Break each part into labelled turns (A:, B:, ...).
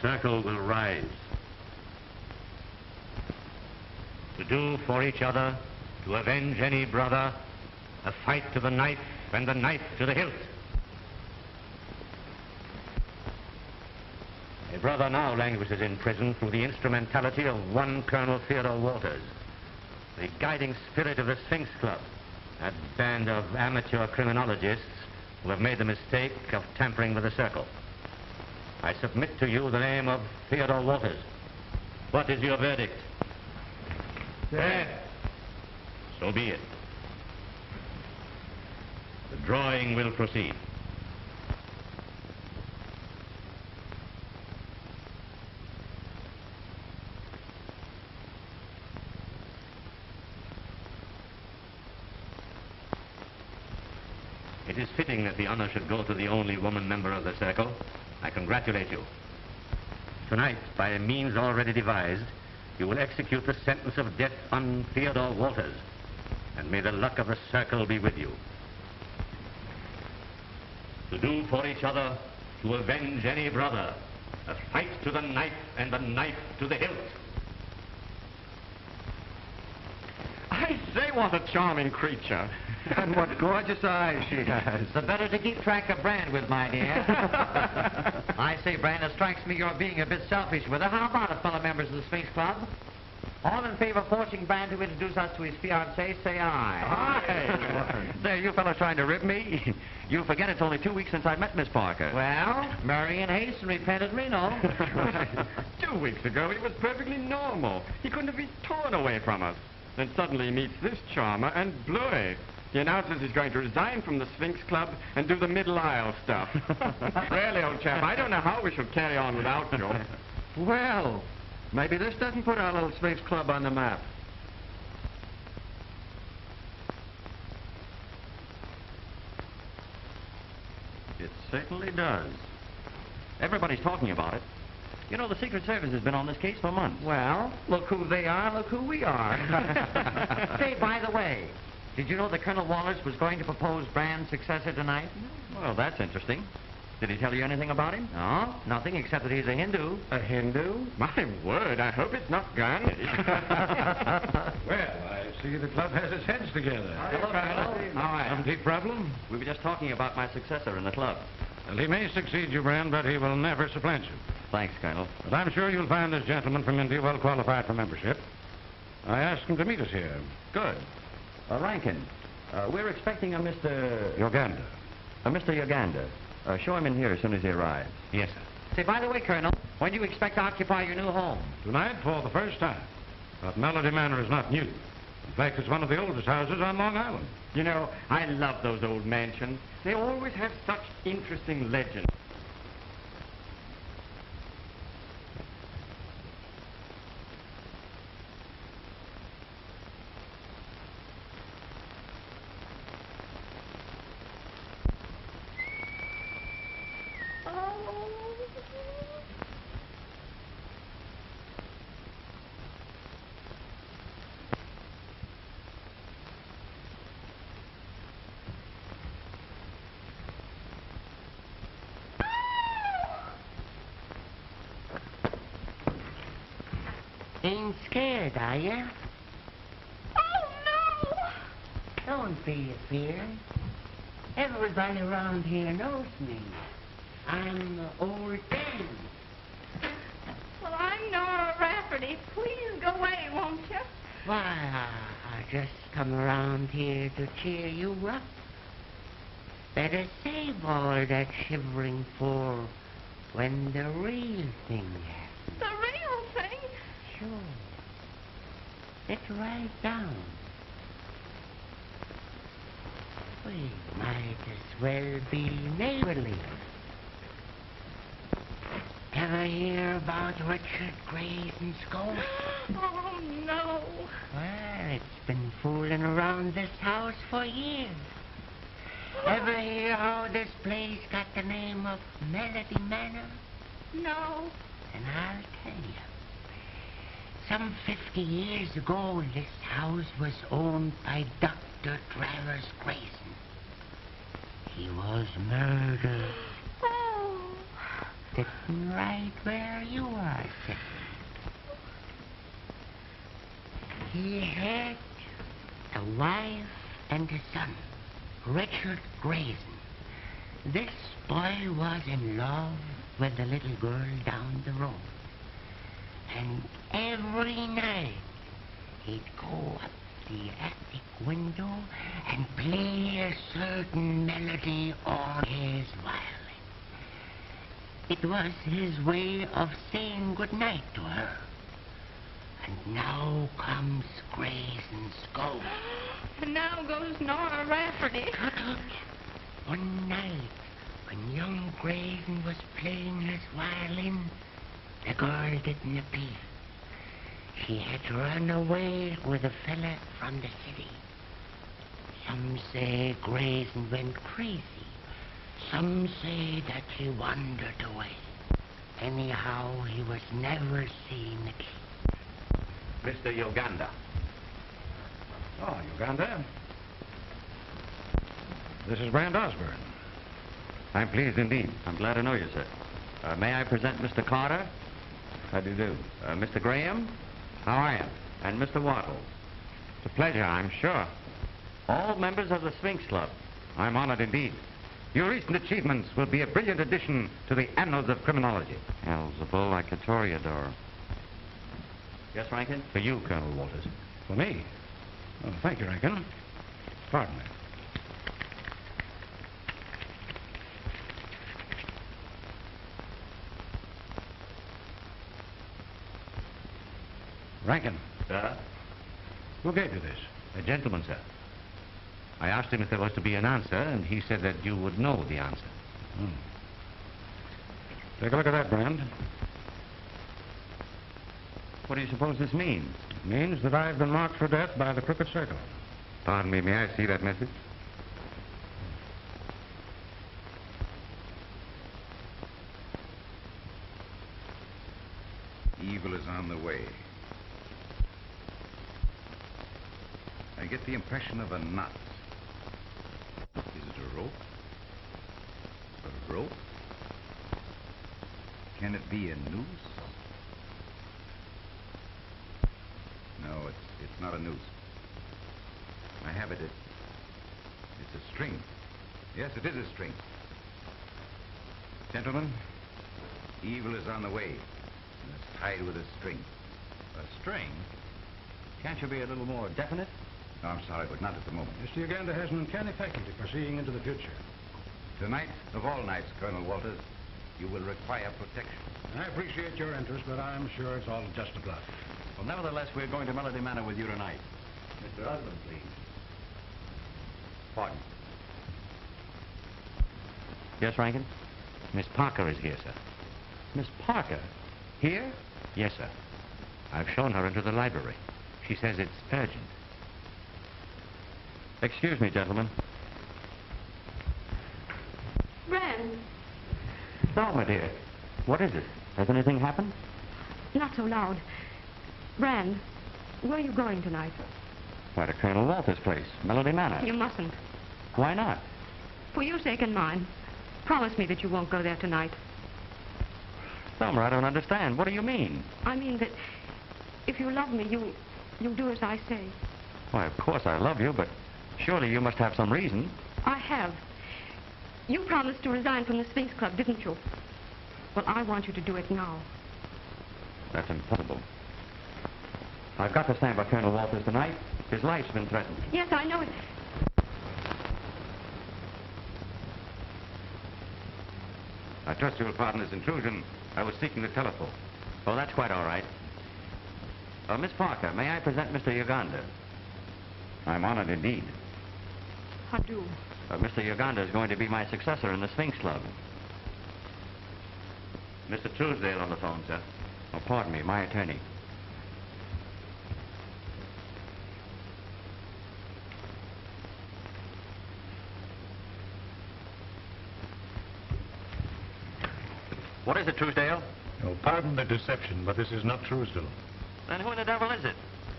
A: circle will rise. To do for each other, to avenge any brother, a fight to the knife and the knife to the hilt. A brother now languishes in prison through the instrumentality of one Colonel Theodore Walters, the guiding spirit of the Sphinx Club, that band of amateur criminologists who have made the mistake of tampering with the circle. I submit to you the name of Theodore Walters. What is your verdict?
B: Death.
A: So be it. The drawing will proceed. It is fitting that the honor should go to the only woman member of the circle. I congratulate you. Tonight, by a means already devised, you will execute the sentence of death on Theodore Walters. And may the luck of the circle be with you. To do for each other, to avenge any brother, a fight to the knife and the knife to the hilt.
B: I say, what a charming creature.
C: And what gorgeous eyes she has.
D: The better to keep track of Brand with, my dear. I say, Brand, it strikes me you're being a bit selfish with her. How about it, fellow members of the Sphinx Club? All in favor of forcing Brand to introduce us to his fiancée, say aye.
C: Aye. There, you fellows trying to rib me? You forget it's only 2 weeks since I met Miss Parker.
D: Well, marry in haste and repent at Reno.
B: Right. 2 weeks ago, he was perfectly normal. He couldn't have been torn away from us. Then suddenly he meets this charmer and bleu. He announces he's going to resign from the Sphinx Club and do the Middle Isle stuff. Really, old chap, I don't know how we should carry on without you.
C: Well, maybe this doesn't put our little Sphinx Club on the map. It certainly does. Everybody's talking about it. You know, the Secret Service has been on this case for months.
D: Well, look who they are, look who we are. Say, by the way, did you know that Colonel Walters was going to propose Brand's successor tonight?
C: Well, that's interesting. Did he tell you anything about him?
D: No, nothing except that he's a Hindu.
C: A Hindu?
B: My word, I hope it's not Gandhi.
E: Well, I see the club has its heads together.
D: Hello, Colonel.
E: All right. Some deep problem?
C: We were just talking about my successor in the club.
E: Well, he may succeed you, Brand, but he will never supplant you.
C: Thanks, Colonel.
E: But I'm sure you'll find this gentleman from India well qualified for membership. I asked him to meet us here.
C: Good. Rankin, we're expecting a Mr.
E: Uganda.
C: Mr. Uganda. Show him in here as soon as he arrives.
E: Yes, sir.
D: Say, by the way, Colonel, when do you expect to occupy your new home?
E: Tonight for the first time. But Melody Manor is not new. In fact, it's one of the oldest houses on Long Island.
B: You know, I love those old mansions. They always have such interesting legends.
F: Ain't scared, are ya?
G: Oh, no!
F: Don't be afeard. Everybody around here knows me. I'm Old Dan.
G: Well, I'm Nora Rafferty. Please go away, won't you?
F: Why, I just come around here to cheer you up. Better save all that shivering for when the real thing happens.
G: The real thing?
F: Sure. Sit right down. We might as well be neighborly. Ever hear about Richard Grayson's ghost?
G: Oh, no.
F: Well, it's been fooling around this house for years. Ever hear how this place got the name of Melody Manor?
G: No.
F: And I'll tell you. Some 50 years ago, this house was owned by Dr. Travers Grayson. He was murdered.
G: Oh.
F: sitting right where you are sitting. He had a wife and a son, Richard Grayson. This boy was in love with the little girl down the road. And every night he'd go up the attic window and play a certain melody on his violin. It was his way of saying good night to her. And now comes Grayson's ghost.
G: And now goes Nora Rafferty.
F: Tut, tut. One night, when young Grayson was playing his violin, the girl didn't appear. She had run away with a fella from the city. Some say Grayson went crazy. Some say that she wandered away. Anyhow, he was never seen again.
A: Mr. Uganda.
E: Oh, Uganda. This is Brand Osborne.
C: I'm pleased indeed. I'm glad to know you, sir. May I present Mr. Carter? How do you do? Mr. Graham? How are you? And Mr. Waddle.
A: It's a pleasure, I'm sure.
C: All members of the Sphinx Club.
A: I'm honored indeed. Your recent achievements will be a brilliant addition to the annals of criminology.
C: Elzebul, like a toreador. Yes, Rankin?
A: For you, Colonel Walters.
E: For me? Oh, thank you, Rankin. Pardon me. Rankin,
A: Sir?
E: who gave you this?
A: A gentleman, sir. I asked him if there was to be an answer, and he said that you would know the answer.
E: Take a look at that, Brand.
C: What do you suppose this means?
E: It means that I've been marked for death by the crooked circle.
A: Pardon me, may I see that message?
H: Evil is on the way. I get the impression of a knot. Is it a rope? A rope? Can it be a noose? No, it's not a noose. I have it. It's a string. Yes, it is a string. Gentlemen, evil is on the way. And it's tied with a string.
C: A string? Can't you be a little more definite?
H: No, I'm sorry, but not at the moment.
E: Mr. Uganda has an uncanny faculty for seeing into the future.
H: Tonight, of all nights, Colonel Walters, you will require protection.
E: I appreciate your interest, but I'm sure it's all just a bluff.
C: Well, nevertheless, we're going to Melody Manor with you tonight. Mr. Husband, please. Pardon. Yes, Rankin?
A: Miss Parker is here, sir.
C: Miss Parker? Here?
A: Yes, sir. I've shown her into the library. She says it's urgent.
C: Excuse me, gentlemen.
G: Brand,
C: Oh, my dear. What is it? Has anything happened?
I: Not so loud. Brand, where are you going tonight?
C: Why, to Colonel Walters' place, Melody Manor.
I: You mustn't.
C: Why not?
I: For your sake and mine. Promise me that you won't go there tonight.
C: Thelma, I don't understand. What do you mean?
I: I mean that if you love me, you'll do as I say.
C: Why, of course I love you, but surely you must have some reason.
I: I have. You promised to resign from the Sphinx Club, didn't you? Well, I want you to do it now.
C: That's impossible. I've got to stand by Colonel Walters tonight. His life's been threatened.
I: Yes, I know it.
A: I trust you'll pardon this intrusion. I was seeking the telephone.
C: Oh, that's quite all right. Miss Parker, may I present Mr. Uganda?
A: I'm honored indeed.
I: I do.
C: Mr. Uganda is going to be my successor in the Sphinx Club.
A: Mr. Truesdale on the phone, sir.
C: Oh, pardon me, my attorney. What is it, Truesdale?
E: Oh, pardon the deception, but this is not Truesdale.
C: Then who in the devil is it?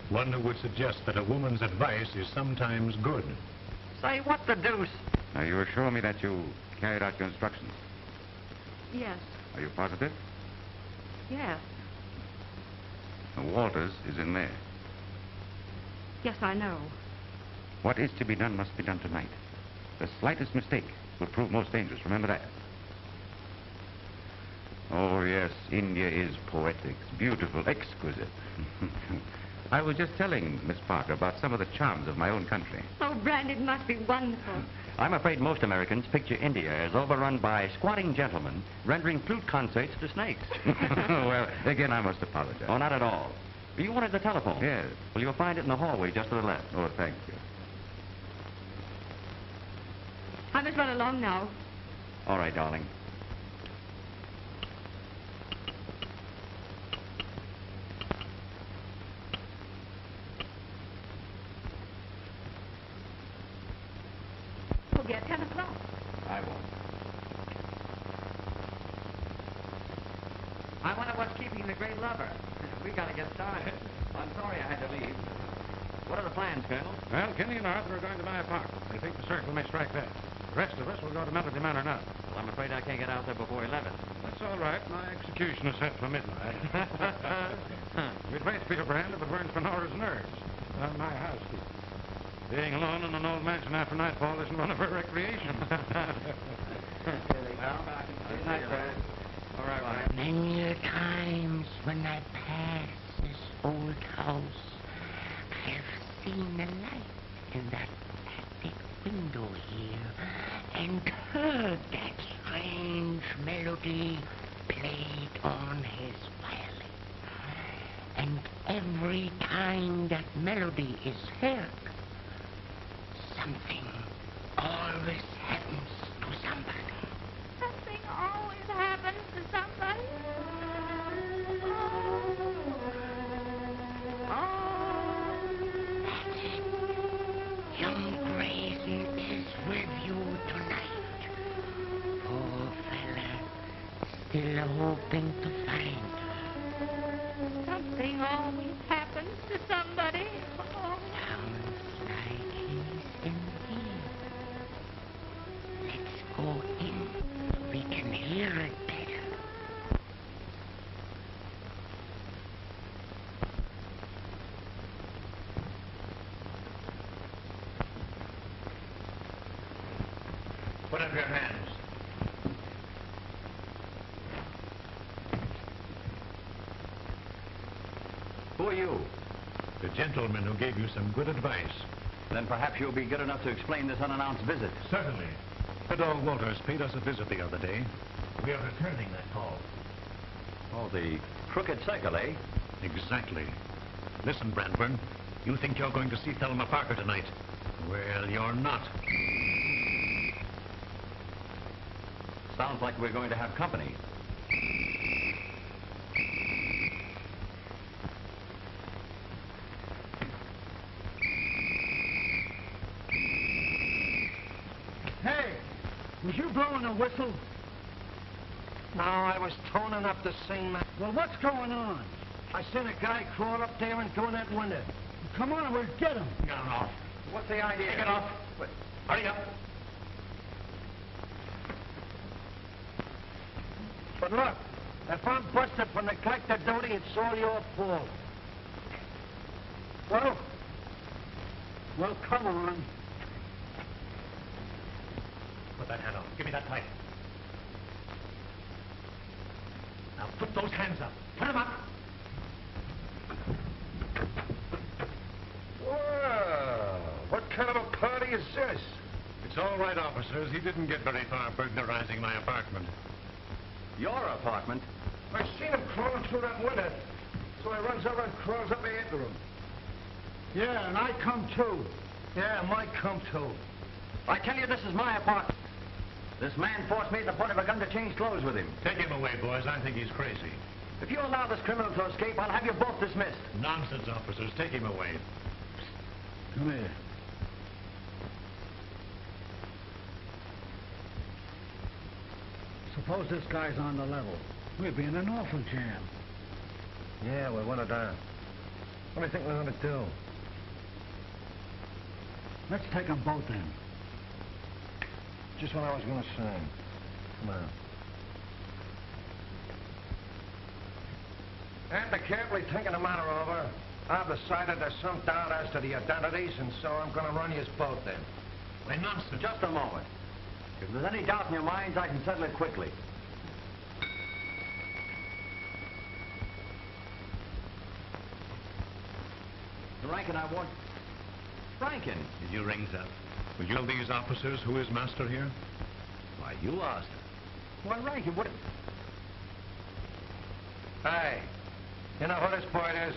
E: One who would suggest that a woman's advice is sometimes good.
C: Say, what the deuce?
A: Now, you assure me that you carried out your instructions?
I: Yes.
H: Are you positive?
I: Yes.
H: Walters is in there.
I: Yes, I know.
H: What is to be done must be done tonight. The slightest mistake will prove most dangerous. Remember that. Oh, yes, India is poetic, beautiful, exquisite. I was just telling Miss Parker about some of the charms of my own country.
I: Oh, Brand, it must be wonderful.
C: I'm afraid most Americans picture India as overrun by squatting gentlemen rendering flute concerts to snakes.
H: Well, again, I must apologize.
C: Oh, not at all. You wanted the telephone?
H: Yes.
C: Well, you'll find it in the hallway just to the left.
H: Oh, thank you.
I: I must run along now.
C: All right, darling.
I: Forget 10 o'clock.
C: I won't.
D: I wonder what's keeping the great lover. We gotta get started. I'm sorry I had to leave.
C: What are the plans, Colonel?
E: Well, Kenny and Arthur are going to my apartment. They think the circle may strike there. The rest of us will go to Melody Manor now.
C: Well, I'm afraid I can't get out there before 11.
E: That's all right. My execution is set for midnight. We'd both feel Brand if it weren't for Nora's nerves. I'm my housekeeper. Being alone in an old mansion after nightfall isn't one of her recreations.
D: Well, good night, Brad.
C: All right, Ryan.
F: Many times when I pass this old house, I have seen the light in that attic window here and heard that strange melody played on his violin. And every time that melody is heard, something always happens to somebody.
G: Something always happens to somebody.
F: That's it. Young Grayson is with you tonight. Poor fella, still hoping to find her.
G: Something always happens to somebody. Oh.
F: Sounds like he's in here. Let's go in so we can hear it better.
E: Put up your hands.
C: Who are you?
E: The gentleman who gave you some good advice.
C: Then perhaps you'll be good enough to explain this unannounced visit.
E: Certainly. Theodore Walters paid us a visit the other day. We are returning that call.
C: Oh, the crooked cycle, eh?
E: Exactly. Listen, Brandburn. You think you're going to see Thelma Parker tonight. Well, you're not.
C: Sounds like we're going to have company.
J: Hey, was you blowing a whistle?
K: No, I was toning up the sing.
J: Well, what's going on?
K: I seen a guy crawl up there and go in that window.
J: Come on, we'll get him.
E: No.
C: What's the idea?
E: Get off. Hurry up.
K: But look, if I'm busted for neglected duty, it's all your fault.
J: Well, come on.
E: Put that hand on. Give me that pipe. Now put those hands up. Put them up.
K: Well, what kind of a party is this?
E: It's all right, officers. He didn't get very far burglarizing my apartment.
C: Your apartment?
K: I seen him crawling through that window, so I runs over and crawls up after him.
J: Yeah, and I come too.
K: Yeah, might come too.
C: I tell you, this is my apartment. This man forced me at the point of a gun to change clothes with him.
E: Take him away, boys. I think he's crazy.
C: If you allow this criminal to escape, I'll have you both dismissed.
E: Nonsense, officers. Take him away.
J: Come here. Suppose this guy's on the level. We'll be in an awful jam.
K: Yeah, we want it down. What do you think we're going to do?
J: Let's take them both in.
K: Just what I was going to say. Come on. After carefully thinking the matter over, I've decided there's some doubt as to the identities, and so I'm going to run you both then.
J: Why, nonsense.
L: Just a moment. If there's any doubt in your minds, I can settle it quickly. Rankin, I want... Rankin!
J: Did you ring, sir? Will you tell these officers who is master here?
L: Why, you asked. Why, Rankin, what...
K: Hey, you know who this boy is?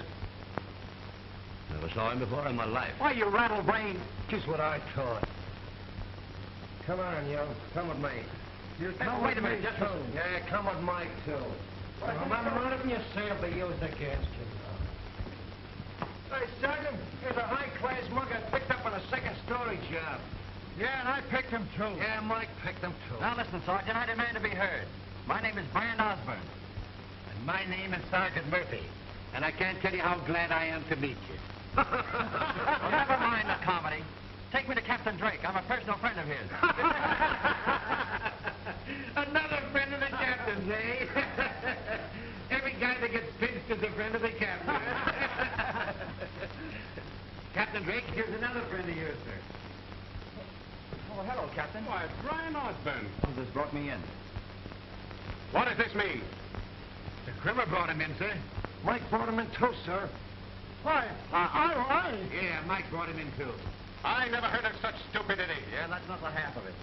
J: Never saw him before in my life.
L: Why, you rattle-brained...
K: Just what I thought. Come on, you. Come with me. You come
L: wait
K: with
L: a minute,
K: me,
L: just
K: too. Yeah, come with Mike, too. Remember, anything you say will be used against you. Hey, Sergeant, here's a high-class mug I picked up on a second-story job.
J: Yeah, and I picked him, too.
K: Yeah, Mike picked them, too.
L: Now, listen, Sergeant, I demand to be heard. My name is Brian Osborne.
K: And my name is Sergeant Murphy. And I can't tell you how glad I am to meet you.
L: Well, never mind the comedy. Take me to Captain Drake. I'm a personal friend of his.
K: Another friend of the captain's, eh? Every guy that gets pinched is a friend of the captain. Captain Drake, here's another friend of yours, sir.
L: Oh, hello, Captain.
E: Why, Brian Osborne.
L: This brought me in.
E: What does this mean?
K: The Grimmer brought him in, sir. Mike brought him in, too, sir. Why, I... Yeah, Mike brought him in, too.
E: I never heard of such stupidity.
L: Yeah, that's not the half of it.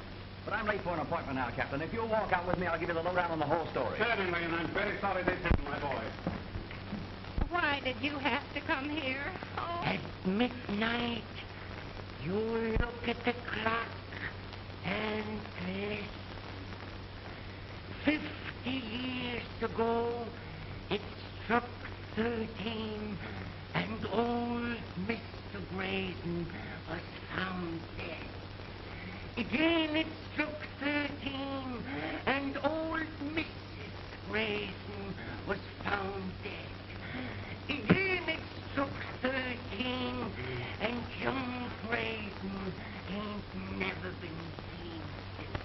L: But I'm late for an appointment now, Captain. If you'll walk out with me, I'll give you the lowdown on the whole story.
E: Certainly, and I'm very sorry this happened, my boy.
G: Why did you have to come here? Oh.
F: At midnight, you look at the clock and listen. 50 years ago, it struck 13, and old Mr. Grayson was found dead. Again it struck 13, and old Mrs. Grayson was found dead. Again it struck 13, and young Grayson ain't never been seen since.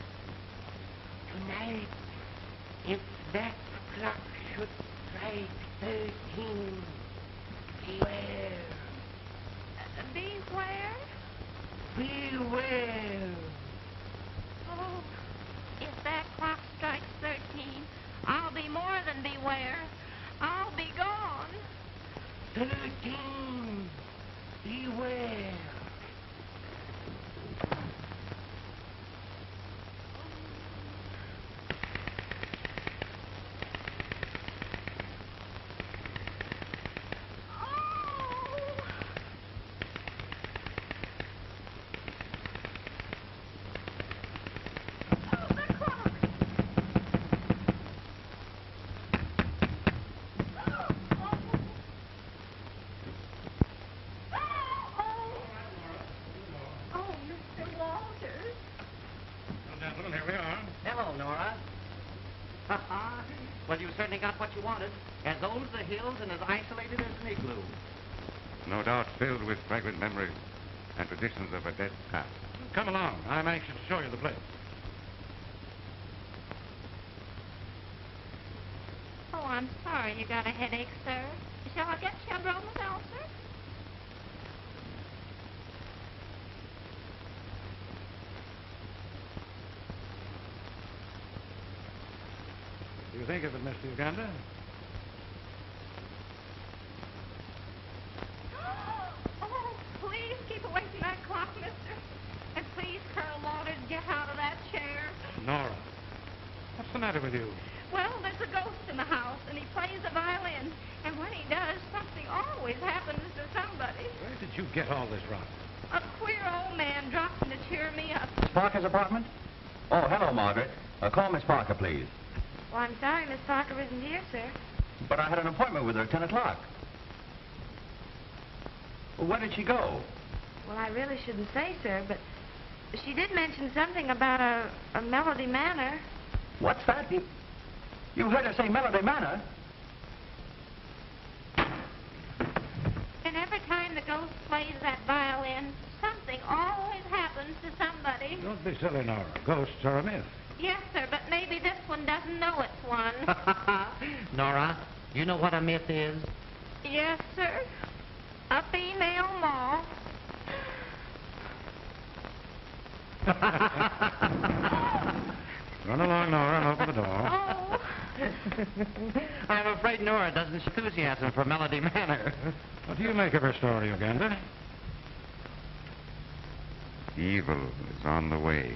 F: Tonight, if that clock should strike 13, beware.
G: Beware?
F: Beware.
G: Oh, if that clock strikes 13, I'll be more than beware. I'll be gone.
F: 13. Beware.
D: Well, you certainly got what you wanted. As old as the hills and as isolated as an igloo.
C: No doubt filled with fragrant memories and traditions of a dead past.
E: Come along. I'm anxious to show you the place.
G: Oh, I'm sorry you got a headache, sir. Shall I get you a bromazole, sir?
E: Do you think of it, Mr. Uganda?
G: Oh, please keep away from that clock, mister. And please, Colonel Walters, get out of that chair.
E: Nora, what's the matter with you?
G: Well, there's a ghost in the house, and he plays the violin. And when he does, something always happens to somebody.
E: Where did you get all this rot?
G: A queer old man dropped in to cheer me up.
L: Miss Parker's apartment? Oh, hello, Margaret. Call Miss Parker, please.
I: Well, I'm sorry Miss Parker isn't here, sir.
L: But I had an appointment with her at 10 o'clock. Well, where did she go?
I: Well, I really shouldn't say, sir, but she did mention something about a Melody Manor.
L: What's that? You heard her say Melody Manor?
G: And every time the ghost plays that violin, something always happens to somebody.
E: Don't be silly, Nora. Ghosts are a myth.
G: Yes, sir, but maybe this one doesn't know it's one.
D: Nora, You know what a myth is?
G: Yes, sir. A female moth.
E: Run along, Nora, and open the door.
G: Oh.
D: I'm afraid Nora doesn't show enthusiasm for Melody Manor.
E: What do you make of her story, Uganda?
H: Evil is on the way.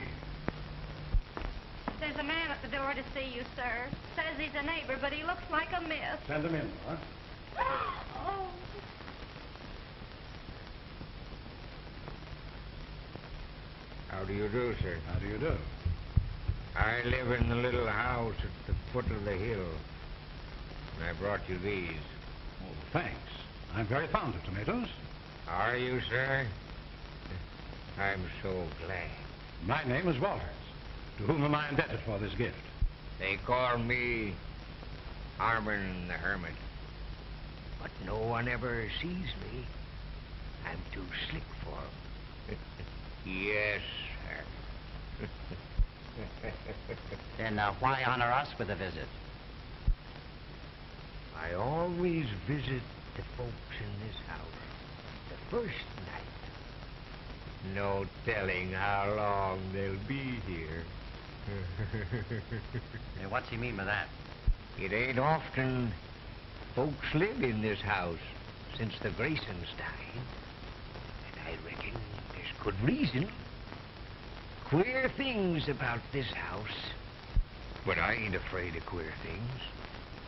G: There's a man at the door to see you, sir. Says he's a neighbor, but he looks like a myth.
E: Send him in, Nora.
G: Oh.
K: How do you do, sir?
E: How do you do?
K: I live in the little house at the foot of the hill. And I brought you these.
E: Oh, thanks. I'm very fond of tomatoes.
K: Are you, sir? I'm so glad.
E: My name is Walters. To whom am I indebted for this gift?
K: They call me Harmon the Hermit. But no one ever sees me. I'm too slick for 'em. Yes, sir.
D: Then why honor us with a visit?
K: I always visit the folks in this house the first night. No telling how long they'll be here.
D: What's he mean by that?
K: It ain't often folks live in this house since the Graysons died. And I reckon there's good reason. Queer things about this house. But I ain't afraid of queer things.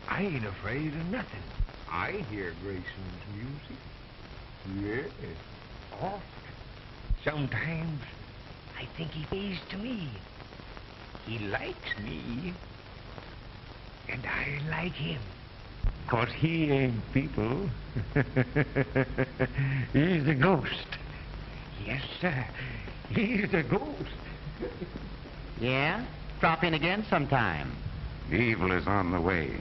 K: I ain't afraid of nothing. I hear Grayson's music. Yes, oft. Sometimes I think he plays to me. He likes me. And I like him. 'Cause he ain't people. He's a ghost. Yes, sir. He's a ghost.
D: Yeah? Drop in again sometime.
H: Evil is on the way.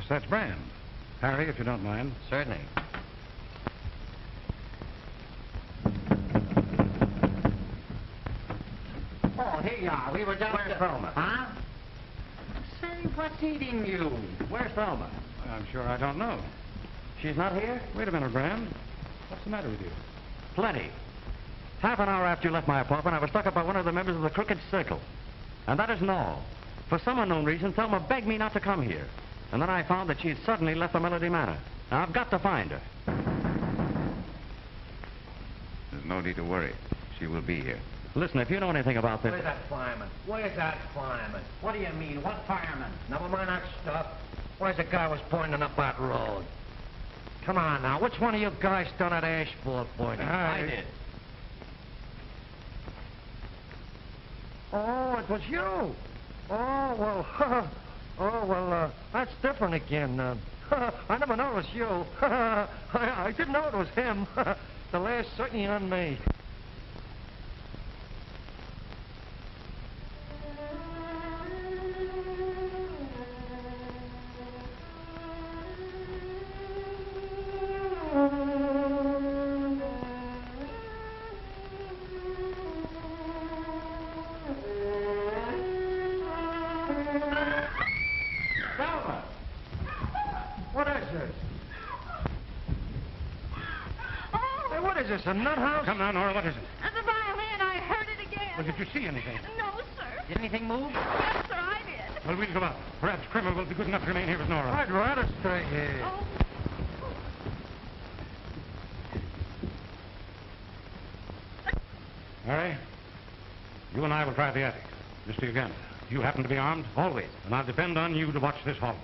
E: That's Brand. Harry, if you don't mind.
D: Certainly. Oh, here you are. We were just...
E: Where's Thelma?
D: Huh? Say, what's eating you? Where's Thelma?
E: I'm sure I don't know.
D: She's not here?
E: Wait a minute, Brand. What's the matter with you?
D: Plenty. Half an hour after you left my apartment, I was stuck up by one of the members of the Crooked Circle. And that isn't all. For some unknown reason, Thelma begged me not to come here. And then I found that she had suddenly left the Melody Manor. Now, I've got to find her.
H: There's no need to worry. She will be here.
D: Listen, if you know anything about this...
K: Where's that fireman? Where's that fireman? What do you mean? What fireman? Never mind that stuff. Where's the guy who was pointing up that road? Come on now. Which one of you guys done that ashboard pointing?
D: I did.
K: Oh, it was you. Oh, well, that's different again. I never noticed you. I didn't know it was him.
E: The last certainly on me. Is this a nut house? Come now, Nora, what is it?
G: The violin, I heard it again.
E: Well, did you see anything?
G: No, sir.
D: Did anything move?
G: Yes, sir, I did.
E: Well, we'll go out. Perhaps Kramer will be good enough to remain here with Nora. I'd rather stay here.
G: Oh.
E: Harry, you and I will try the attic. Mr. Uganda, you happen to be armed?
D: Always.
E: And I'll depend on you to watch this hallway.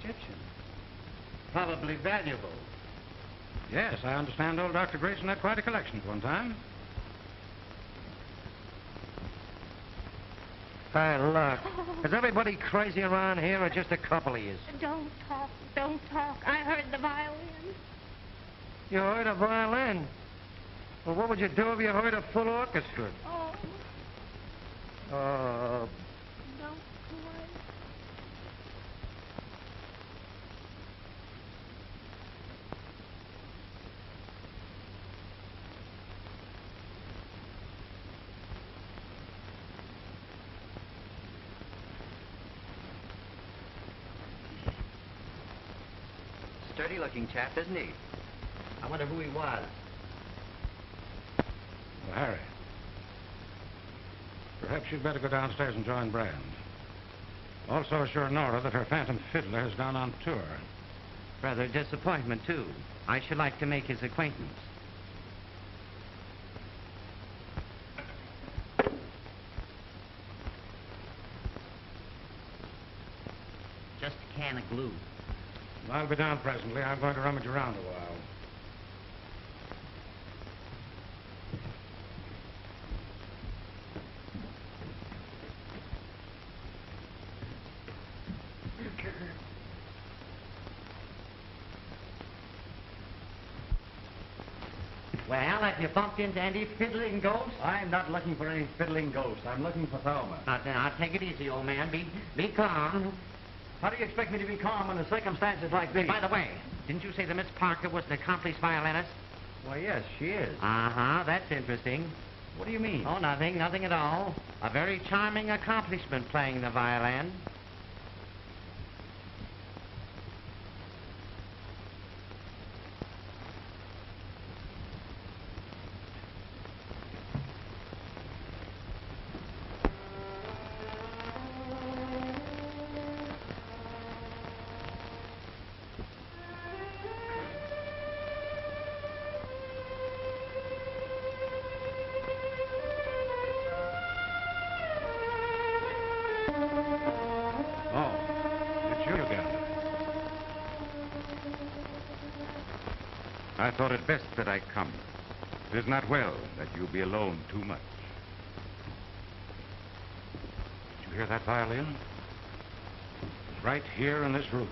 D: Egyptian. Probably valuable.
E: Yes, I understand old Dr. Grayson had quite a collection at one time. Hey, look. Is everybody crazy around here or just a couple of you?
G: Don't talk. Don't talk. I heard the violin.
E: You heard a violin? Well, what would you do if you heard a full orchestra?
G: Oh.
E: Oh.
G: Don't go away.
L: Sturdy-looking chap, isn't he?
D: I wonder who he was.
E: Well, Harry, perhaps you'd better go downstairs and join Brand. Also assure Nora that her phantom fiddler is down on tour.
D: Rather a disappointment, too. I should like to make his acquaintance. Just a can of glue.
E: I'll be down presently. I'm going to rummage around a while.
D: Well, have you bumped into any fiddling ghosts?
L: I'm not looking for any fiddling ghosts. I'm looking for Thelma.
D: Now, take it easy, old man. Be calm.
L: How do you expect me to be calm under circumstances like these?
D: By the way, didn't you say that Miss Parker was an accomplished violinist?
L: Why, yes, she is.
D: Uh-huh, that's interesting.
L: What do you mean?
D: Oh, nothing at all. A very charming accomplishment playing the violin.
H: I thought it best that I come. It is not well that you be alone too much.
E: Did you hear that violin? Right here in this room.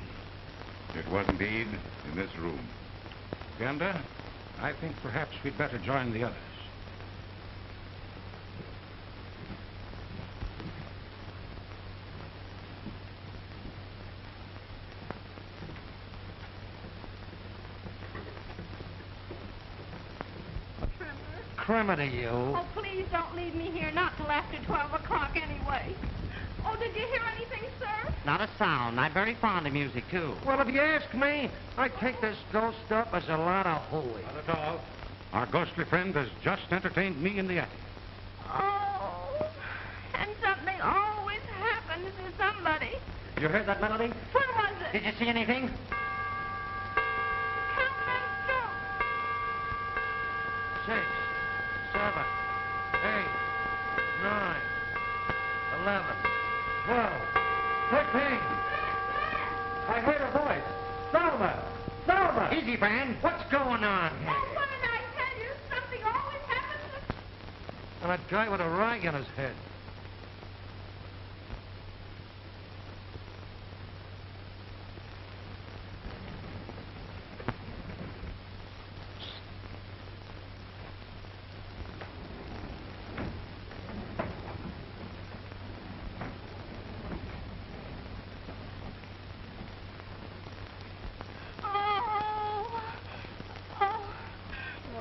H: It was indeed in this room.
E: Ganda, I think perhaps we'd better join the others. Criminal to you.
G: Oh, please don't leave me here, not till after 12 o'clock anyway. Oh, did you hear anything, sir?
D: Not a sound. I'm very fond of music, too.
E: Well, if you ask me, I take this ghost stuff as a lot of hooey. Not at all. Our ghostly friend has just entertained me in the attic.
G: Oh, and something always happens to somebody.
D: You heard that melody?
G: Where was it?
D: Did you see anything?
G: Count them strong.
E: 6, 7, 8, 9, 11, 12, 13. I heard a voice. Thelma! Thelma!
D: Easy, Brand.
E: What's going on here?
G: Oh, what did I tell you? Something always happens.
E: And that guy with a rag on his head.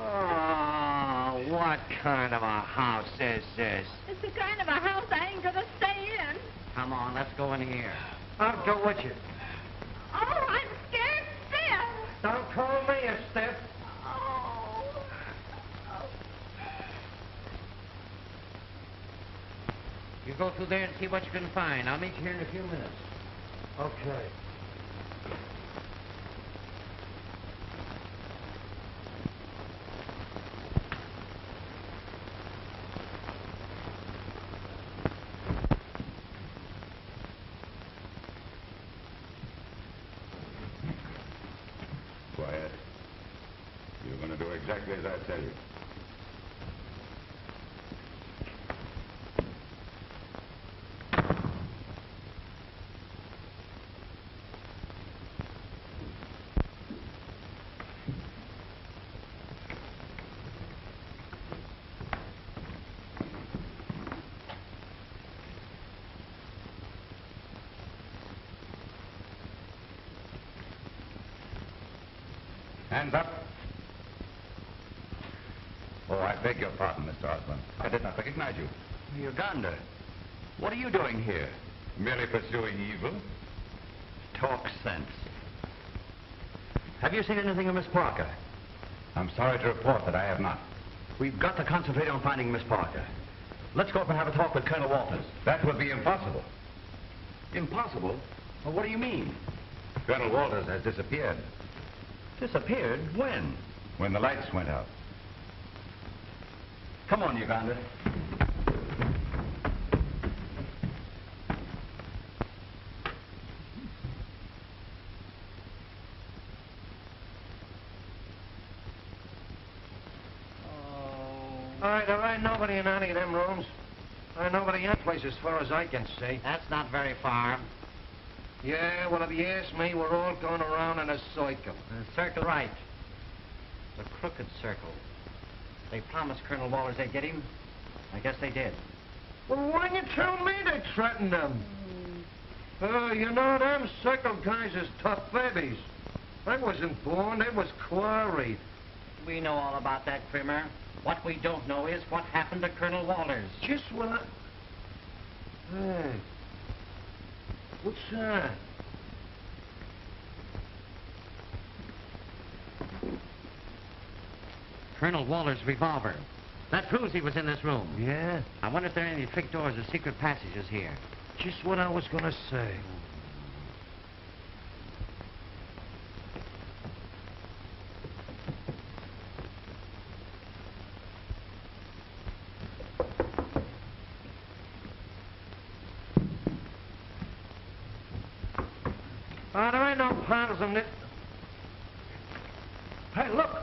D: Oh, what kind of a house is this?
G: It's the kind of a house I ain't gonna stay in.
D: Come on, let's go in here.
E: I'll go with you.
G: Oh, I'm scared stiff.
E: Don't call me a stiff.
G: Oh.
D: You go through there and see what you can find. I'll meet you here in a few minutes.
E: Okay.
H: Quiet. You're going to do exactly as I tell you. Hands up. Oh, I beg your pardon, Mr. Osborne. I did not recognize you.
L: Uganda, what are you doing here?
H: Merely pursuing evil.
L: Talk sense. Have you seen anything of Miss Parker?
H: I'm sorry to report that I have not.
L: We've got to concentrate on finding Miss Parker. Let's go up and have a talk with Colonel Walters.
H: That would be impossible.
L: Impossible? Well, what do you mean?
H: Colonel Walters has disappeared
L: Disappeared? When?
H: when the lights went out.
L: Come on, Uganda.
E: All right, there ain't nobody in any of them rooms. There ain't nobody in that place as far as I can see.
D: That's not very far.
E: Yeah, well, if you ask me, we're all going around in a circle.
D: Circle right. It's a crooked circle. They promised Colonel Walters they'd get him. I guess they did.
E: Well, why you tell me they threatened them? You know, them circle guys is tough babies. They wasn't born, they was quarried.
D: We know all about that, Trimmer. What we don't know is what happened to Colonel Walters.
E: Just what I... Hey. What's that?
D: Colonel Walters' revolver. That proves he was in this room.
E: Yeah?
D: I wonder if there are any trick doors or secret passages here.
E: Just what I was gonna say. There ain't no panels in it. Hey, look!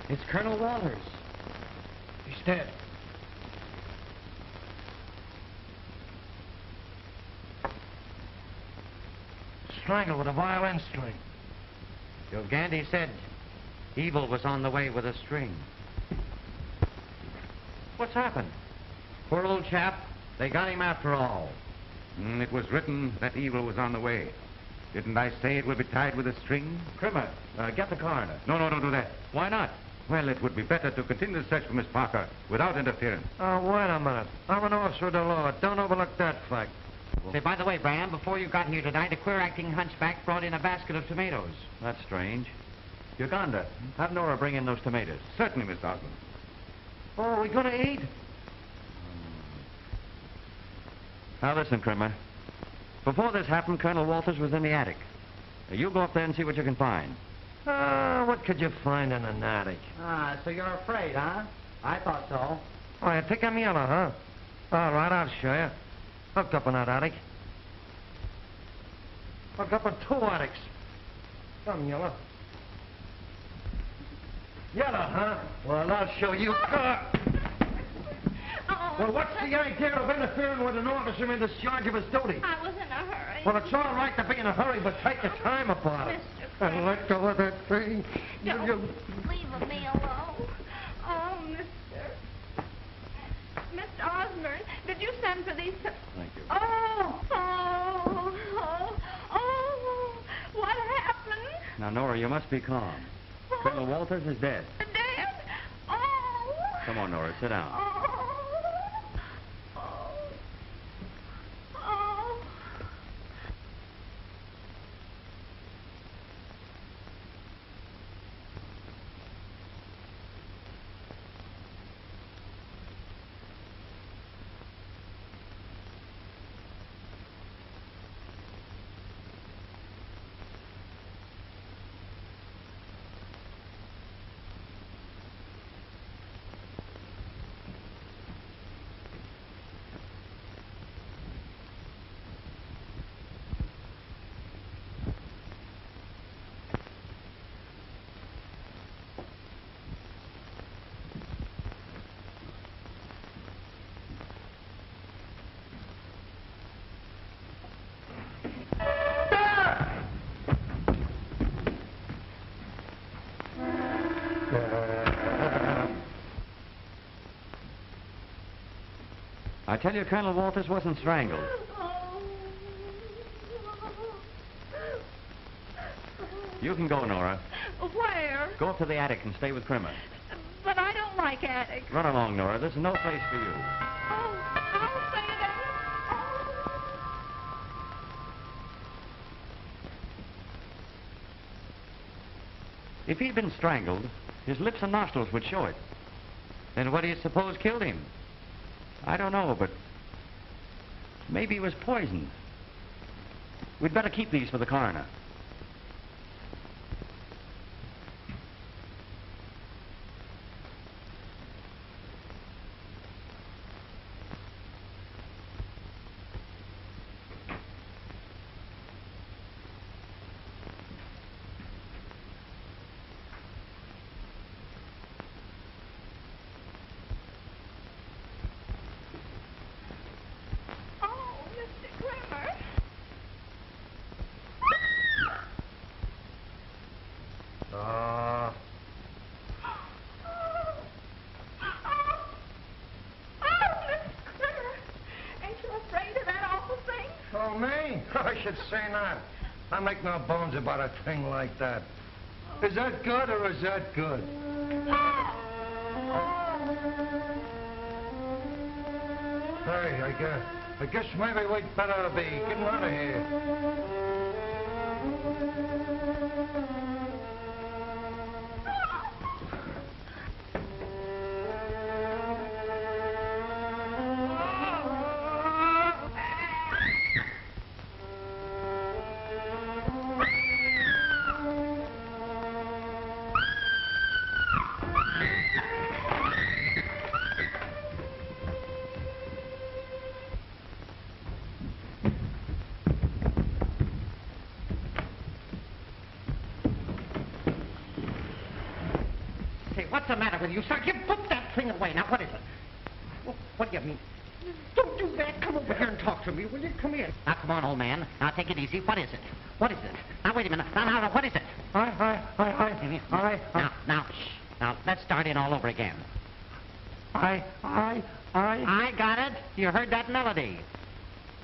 D: It's Colonel Walters.
E: He's dead. Strangled with a violin string.
D: Gandhi said evil was on the way with a string. What's happened? Poor old chap. They got him after all.
C: It was written that evil was on the way. Didn't I say it would be tied with a string?
D: Trimmer, get the coroner.
C: No, don't do that.
D: Why not?
C: Well, it would be better to continue the search for Miss Parker without interference.
E: Oh, wait a minute. I'm an officer of the law. Don't overlook that fact.
D: Say, by the way, Bram, before you got here tonight, a queer-acting hunchback brought in a basket of tomatoes.
C: That's strange. Uganda, have Nora bring in those tomatoes. Certainly, Miss Osmond.
E: Oh, are we gonna eat?
C: Now listen, Krimmer. Before this happened, Colonel Walters was in the attic. Now, you go up there and see what you can find.
D: What could you find in an attic? Ah, so you're afraid, huh? I thought so. Oh, you think I'm yellow, huh? All right, I'll show you. Hooked up in that attic. Hooked up in 2 attics. Come, yellow. Yellow, huh? Well, I'll show you. Well, what's the idea of interfering with an officer in discharge of his duty?
G: I was in a hurry.
D: Well, it's all right to be in a hurry, but take your time about it. And let go of that thing.
G: Don't leave me alone. Oh, Mr. Osborne, did you send for these...
C: Thank you.
G: Oh, what happened?
C: Now, Nora, you must be calm. Colonel Walters is dead.
G: Dead? Oh.
C: Come on, Nora, sit down.
G: Oh.
C: I tell you, Colonel Walters wasn't strangled. You can go, Nora.
G: Where?
C: Go up to the attic and stay with Krimmer.
G: But I don't like attics.
C: Run along, Nora. This is no place for you.
G: I'll say that.
C: If he'd been strangled, his lips and nostrils would show it. Then what do you suppose killed him? I don't know, but maybe he was poisoned. We'd better keep these for the coroner.
D: I should say not. I make no bones about a thing like that. Is that good or is that good? Hey, I guess maybe we'd better be getting out of here.
M: What's the matter with you, sir? You put that thing away. Now, what is it? What do you mean? Don't do that. Come over here and talk to me, will you? Come here. Now, come on, old man. Now, take it easy. What is it? What is it? Now, wait a minute. Now, what is it? Now, shh. Now, let's start in all over again. I got it. You heard that melody.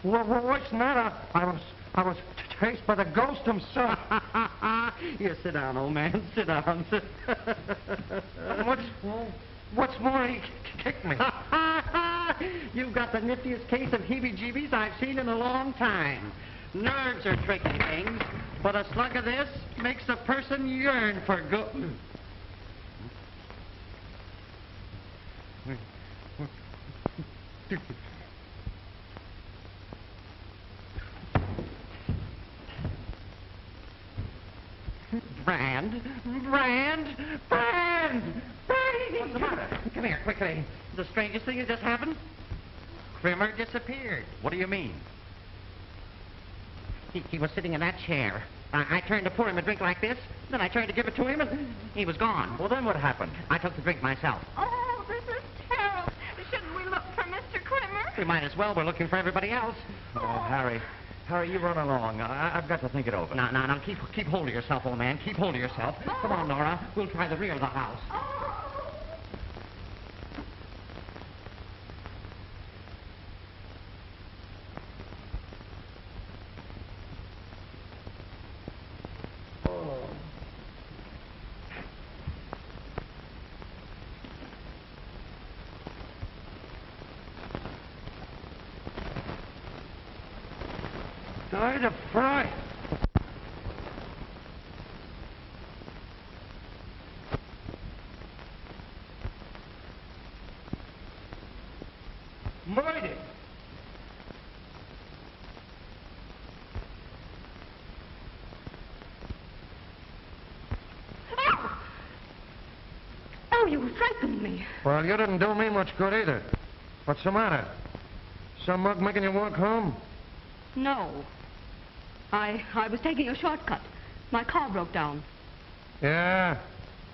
D: What's the matter? I was chased by the ghost himself.
M: Here, sit down, old man. Sit down.
D: What's more, he kicked me.
M: You've got the niftiest case of heebie-jeebies I've seen in a long time. Nerves are tricky things, but a slug of this makes a person yearn for good. say, the strangest thing has just happened. Krimmer disappeared.
C: What do you mean?
M: He was sitting in that chair. I turned to pour him a drink like this, then I turned to give it to him, and he was gone.
C: Well, then what happened?
M: I took the drink myself.
G: Oh, this is terrible. Shouldn't we look for Mr. Krimmer?
M: We might as well. We're looking for everybody else.
C: Oh, Harry. Harry, you run along. I've got to think it over.
M: Now, keep hold of yourself, old man. Keep hold of yourself. Come on, Nora. We'll try the rear of the house.
E: Died of fright. Mighty.
I: Oh, you frightened me.
E: Well, you didn't do me much good either. What's the matter? Some mug making you walk home?
I: No. I was taking a shortcut. My car broke down.
E: Yeah?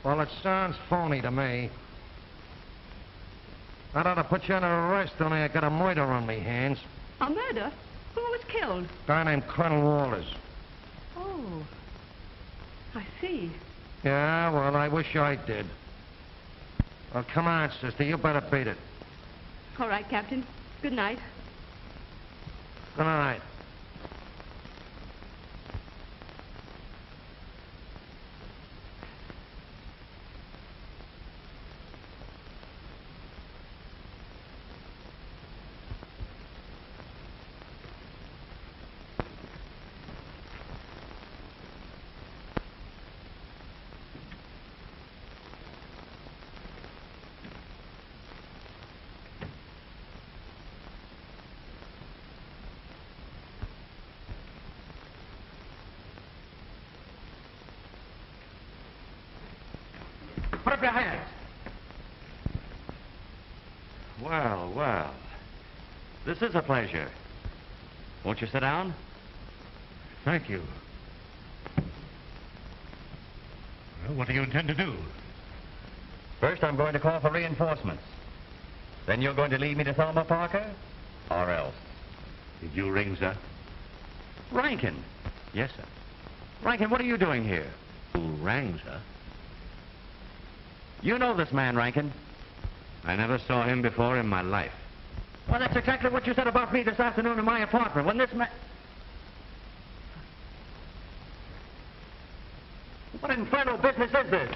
E: Well, it sounds phony to me. I'd ought to put you under arrest, only I got a murder on me hands.
I: A murder? Who was killed?
E: A guy named Colonel Walters.
I: Oh. I see.
E: Yeah, well, I wish I did. Well, come on, sister. You better beat it.
I: All right, Captain. Good night.
E: Good night.
M: Put up your hands.
C: Well, well. This is a pleasure. Won't you sit down?
E: Thank you. Well, what do you intend to do?
C: First, I'm going to call for reinforcements. Then you're going to lead me to Thelma Parker? Or else?
A: Did you ring, sir?
C: Rankin.
A: Yes, sir.
C: Rankin, what are you doing here?
A: Who rang, sir?
C: You know this man, Rankin.
A: I never saw him before in my life.
M: Well, that's exactly what you said about me this afternoon in my apartment. When this man... What infernal business is this?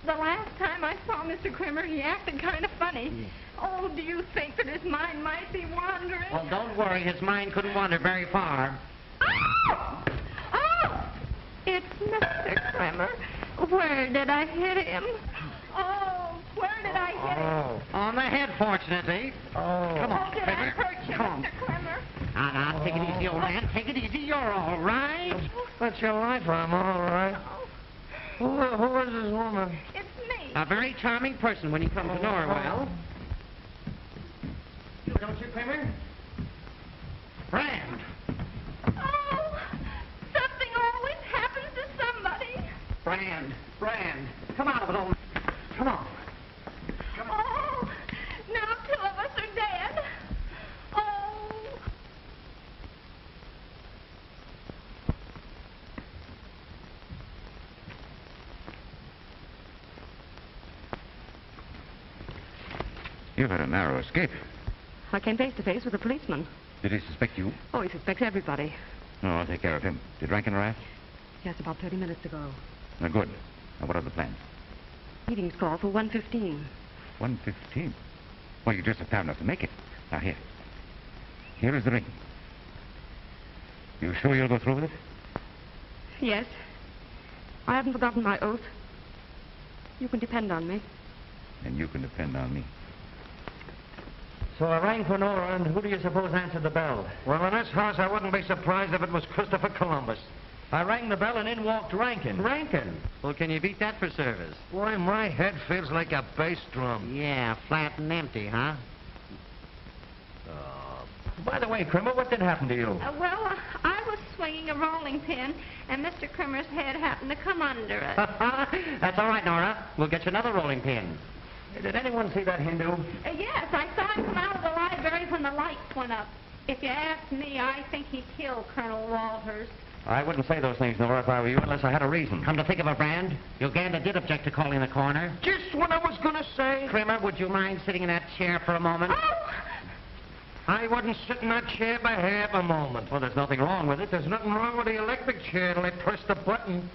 G: The last time I saw Mr. Krimmer, he acted kind of funny. Oh, do you think that his mind might be wandering?
M: Well, don't worry. His mind couldn't wander very far.
G: Oh! Oh! It's Mr. Krimmer. Where did I hit him? Oh, where did I hit him?
M: On the head, fortunately.
E: Oh.
M: Come on,
G: Oh, did I
M: Krimmer.
G: hurt you,
M: Come on.
G: Mr. Krimmer?
M: Now, take it easy, old man. Take it easy. You're all right.
E: That's your life, I'm all right. Who is this woman?
G: It's me.
M: A very charming person when you come to know her well. Don't you, Krimmer? Brand.
G: Oh, something always happens to somebody.
M: Brand. Come out of it, old man. Come on.
G: Oh, now two of us are dead. Oh.
C: You've had a narrow escape.
I: I came face to face with a policeman.
C: Did he suspect you?
I: Oh, he suspects everybody.
C: No, I'll take care of him. Did Rankin arrive?
I: Yes, about 30 minutes ago.
C: Good. Now, what are the plans?
I: Meeting's called for 1:15.
C: 1:15. Well, you just have time enough to make it. Now, here. Here is the ring. You sure you'll go through with it?
I: Yes, I haven't forgotten my oath. You can depend on me.
H: And you can depend on me.
C: So I rang for Nora, and who do you suppose answered the bell?
E: Well, in this house, I wouldn't be surprised if it was Christopher Columbus.
C: I rang the bell, and in walked Rankin.
E: Rankin?
C: Well, can you beat that for service?
E: Boy, my head feels like a bass drum.
M: Yeah, flat and empty, huh?
C: By the way, Krimmer, what did happen to you?
G: I was swinging a rolling pin, and Mr. Krimmer's head happened to come under it.
M: That's all right, Nora. We'll get you another rolling pin.
C: Did anyone see that Hindu?
G: Yes, I saw him come out of the library when the lights went up. If you ask me, I think he killed Colonel Walters.
C: I wouldn't say those things, Nora, if I were you, unless I had a reason.
M: Come to think of it, Brand, Uganda did object to calling the coroner.
E: Just what I was going to say.
M: Krimmer, would you mind sitting in that chair for a moment?
G: Oh!
E: I wouldn't sit in that chair by half a moment.
C: Well, there's nothing wrong with it.
E: There's nothing wrong with the electric chair till I press the button.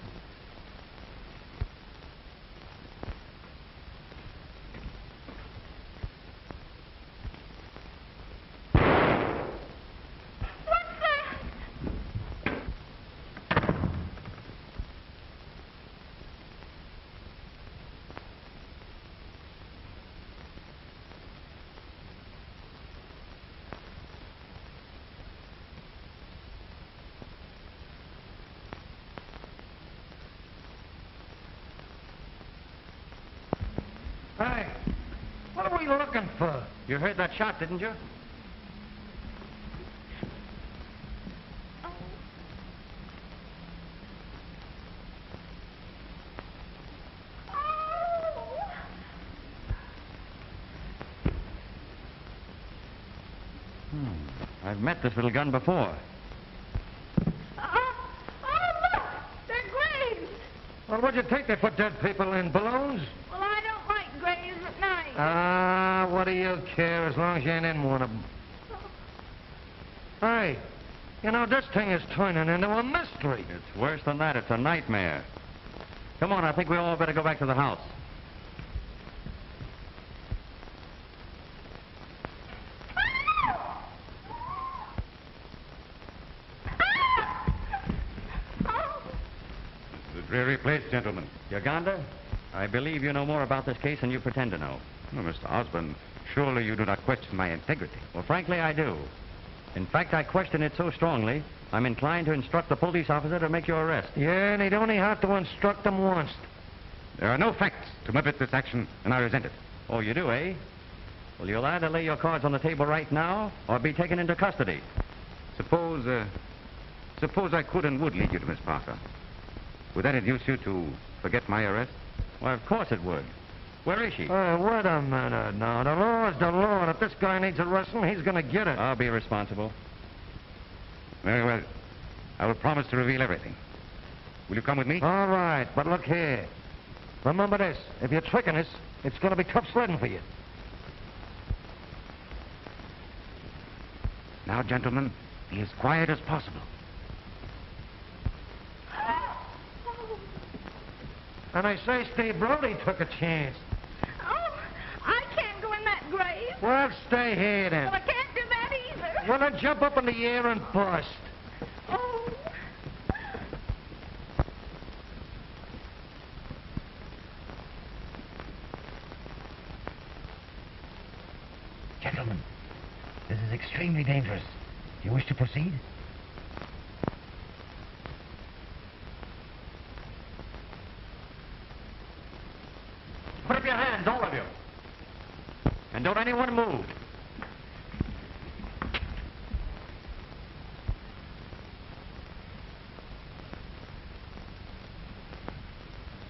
E: Hey, what are we looking for?
C: You heard that shot, didn't you? I've met this little gun before.
G: Look! They're graves!
E: Well, what'd you take? They put dead people in balloons?
G: Well, I don't like graves at night.
E: Ah, what do you care as long as you ain't in one of them? Hey, you know, this thing is turning into a mystery.
C: It's worse than that. It's a nightmare. Come on, I think we all better go back to the house.
H: It's a dreary place, gentlemen.
C: Uganda, I believe you know more about this case than you pretend to know.
H: Oh, Mr. Osborne, surely you do not question my integrity.
C: Well, frankly, I do. In fact, I question it so strongly, I'm inclined to instruct the police officer to make your arrest.
E: Yeah, and he'd only have to instruct them once.
H: There are no facts to motivate this action, and I resent it.
C: Oh, you do, eh? Well, you'll either lay your cards on the table right now or be taken into custody.
H: Suppose I could and would lead you to Miss Parker. Would that induce you to forget my arrest?
C: Well, of course it would. Where is she?
E: Wait a minute now. The law's the law, and if this guy needs arresting, he's going to get it.
C: I'll be responsible.
H: Very well. I will promise to reveal everything. Will you come with me?
E: All right, but look here. Remember this. If you're tricking us, it's going to be tough sledding for you.
H: Now, gentlemen, be as quiet as possible.
E: And I say Steve Brody took a chance.
G: Oh, I can't go in that grave.
E: Well, stay here then.
G: Well, I can't do that either.
E: Well, then jump up in the air and bust.
G: Oh.
K: Gentlemen, this is extremely dangerous. Do you wish to proceed?
C: Put up your hands, all of you. And don't anyone move.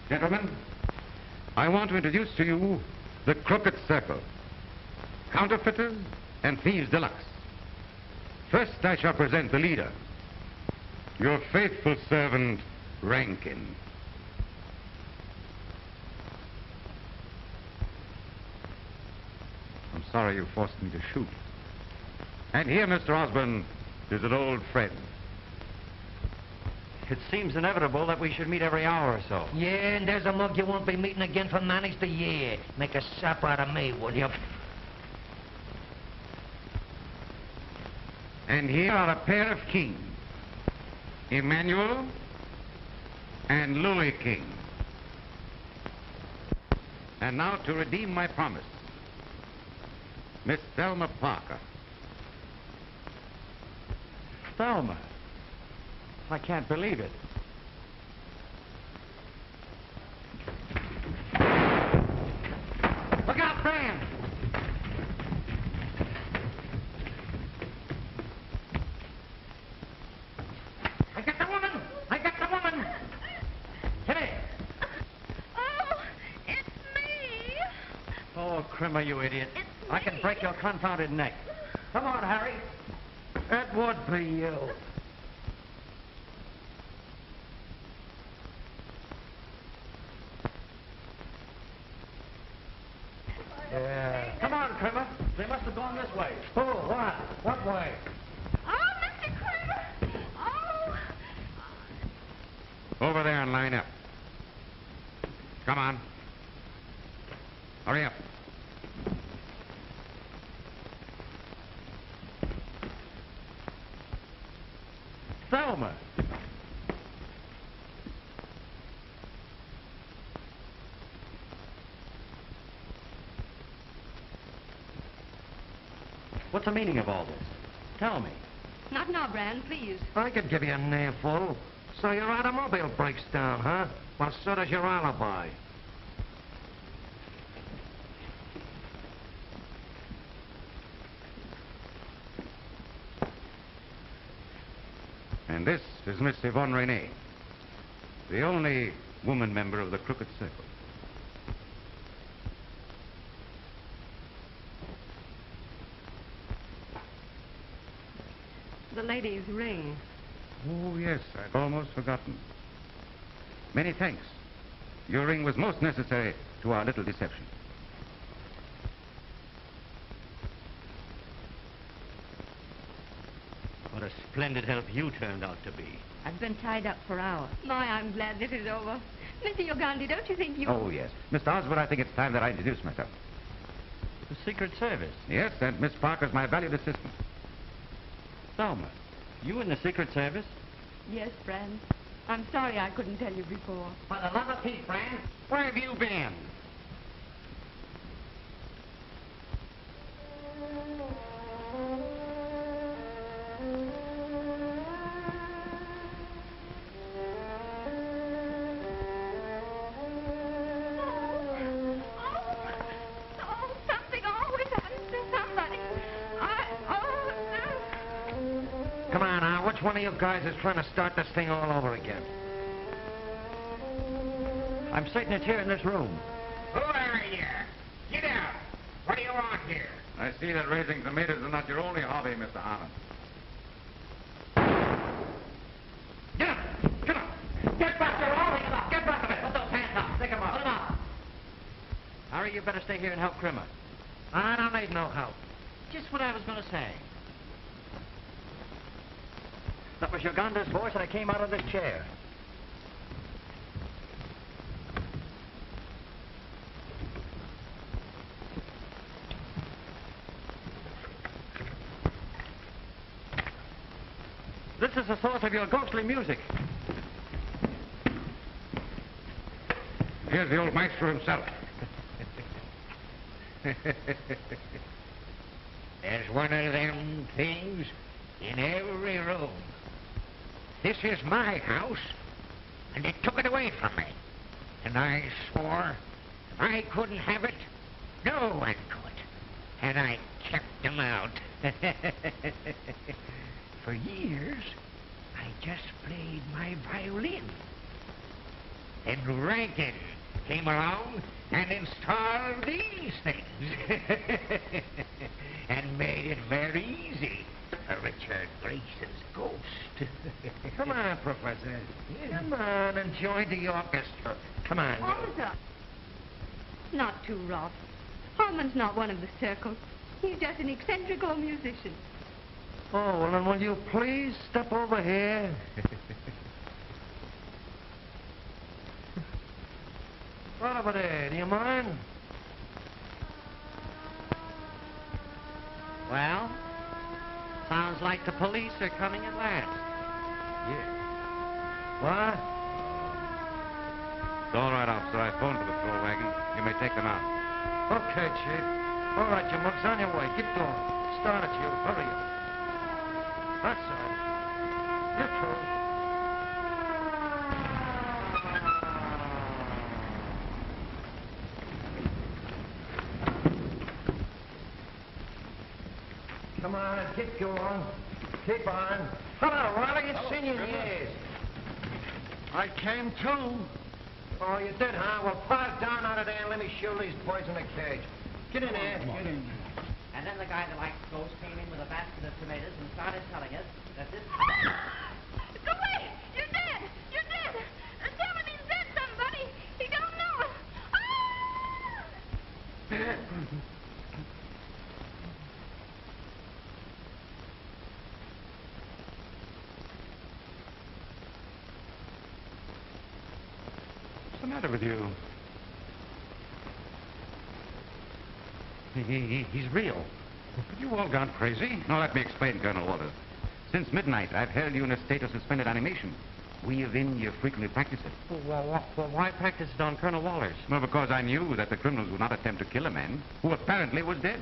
H: Gentlemen, I want to introduce to you the Crooked Circle. Counterfeiters and thieves deluxe. First, I shall present the leader. Your faithful servant, Rankin. I'm sorry you forced me to shoot. And here, Mr. Osborne, is an old friend.
C: It seems inevitable that we should meet every hour or so.
K: Yeah, and there's a mug you won't be meeting again for managed the year. Make a sap out of me, will you?
H: And here are a pair of keys. Emmanuel and Louis King. And now to redeem my promise, Miss Thelma Parker.
C: Thelma. I can't believe it.
M: Look out, Brand! I got the woman! I got the woman! Kitty!
G: Oh, it's me.
C: Oh, Crimmer, you idiot. I can break your confounded neck.
M: Come on, Harry.
J: That would be you.
M: Yeah. Come on, Crimmer. They must have gone this way. Oh, what? What way?
G: Oh, Mr. Kramer. Oh.
H: Over there and line up. Come on. Hurry up.
C: Thelma. What's the meaning of all this? Tell me.
I: Not now, Brand, please.
J: I could give you a nailful. So your automobile breaks down, huh? Well, so does your alibi.
H: And this is Miss Yvonne Renee, the only woman member of the Crooked Circle.
I: The lady's ring.
H: Oh, yes, I'd almost forgotten. Many thanks. Your ring was most necessary to our little deception.
A: What a splendid help you turned out to be.
I: I've been tied up for hours. My, I'm glad this is over. Mr. Ugandi, don't you think you...
H: Oh, yes. Mr. Oswald, I think it's time that I introduce myself.
C: The Secret Service.
H: Yes, and Miss Parker's my valued assistant.
C: Thelma, you in the Secret Service?
I: Yes, Brand. I'm sorry I couldn't tell you before.
M: For the love of Pete, Brand, where have you been?
G: Oh, something always happens to somebody.
J: Come on now, which one of you guys is trying to start this thing all over again?
C: I'm certain it's here in this room.
K: Who are you? Get out. What do you want here?
H: I see that raising tomatoes is not your only hobby, Mr. Harmon.
M: Get up! Get up! Get back there, all of you! Get back of it! Put those hands up! Stick 'em up! Put 'em up!
C: Harry, you better stay here and help Crimmer.
J: I don't need no help.
C: Just what I was going to say. That was Uganda's voice, and I came out of this chair. This is the source of your ghostly music.
H: Here's the old maestro himself.
K: There's one of them things in every room. This is my house, and they took it away from me. And I swore if I couldn't have it, no one could. And I kept them out. For years, I just played my violin. Then Rankin came along and installed these things. And made it very easy for Richard Grayson's ghost.
J: Come on, Professor. Come on and join the orchestra. Come on.
I: Officer! Not too rough. Harmon's not one of the circle. He's just an eccentric old musician.
J: Oh, well, then will you please step over here? Right over there, do you mind?
M: Well, sounds like the police are coming at last.
J: Yeah. What?
H: It's all right, officer. I phoned for the patrol wagon. You may take them out.
J: Okay, Chief. All right, you mugs, on your way. Get going. Start it, you. Hurry up. That's all right. You're through. Come on, get going. Keep on. Hello, Riley. It's seen you in years. I came too. Oh, you did, huh? Well, pile down out of there and let me show these boys in the cage. Get in there. Get in there.
M: And then the guy that likes ghosts came in with a basket of tomatoes and started telling us that this...
G: Go away! You're dead! You're dead! Tell him he's dead, somebody! He don't know it!
E: What's the matter with you?
C: He's real.
E: Have you all gone crazy?
H: Now, let me explain, Colonel Walters. Since midnight, I've held you in a state of suspended animation. We of India frequently practice it.
C: Well, why practice it on Colonel Walters?
H: Well, because I knew that the criminals would not attempt to kill a man who apparently was dead.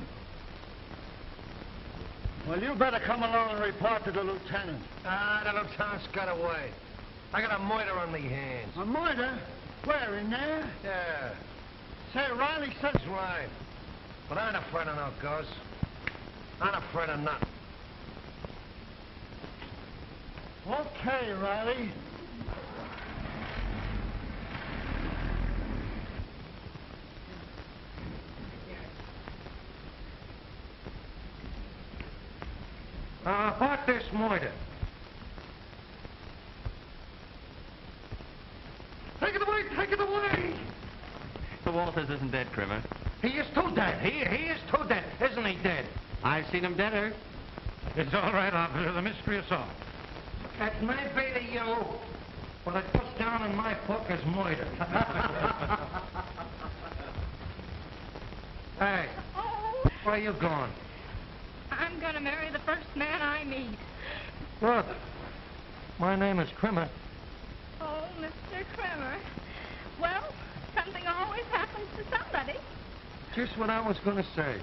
J: Well, you better come along and report to the lieutenant. Ah, the lieutenant's got away. I got a murder on me hands.
N: A murder? Where, in there?
J: Yeah. Say, Riley says right. But I ain't afraid of no ghosts. I ain't afraid of nothing.
N: Okay, Riley.
J: What this murder? Take it away! Take it away!
B: The Walters isn't dead, Crimmer.
J: He is too dead. He is too dead. Isn't he dead?
B: I've seen him deader.
E: It's all right, officer. The mystery is solved.
J: That may be to you, but it goes down in my book as murder. Hey,
G: Oh,
J: where you going?
G: I'm gonna marry the first man I meet.
J: Look, my name is Crimmer.
G: Oh, Mr. Kremer. Well, something always happens to somebody.
J: Just what I was going to say.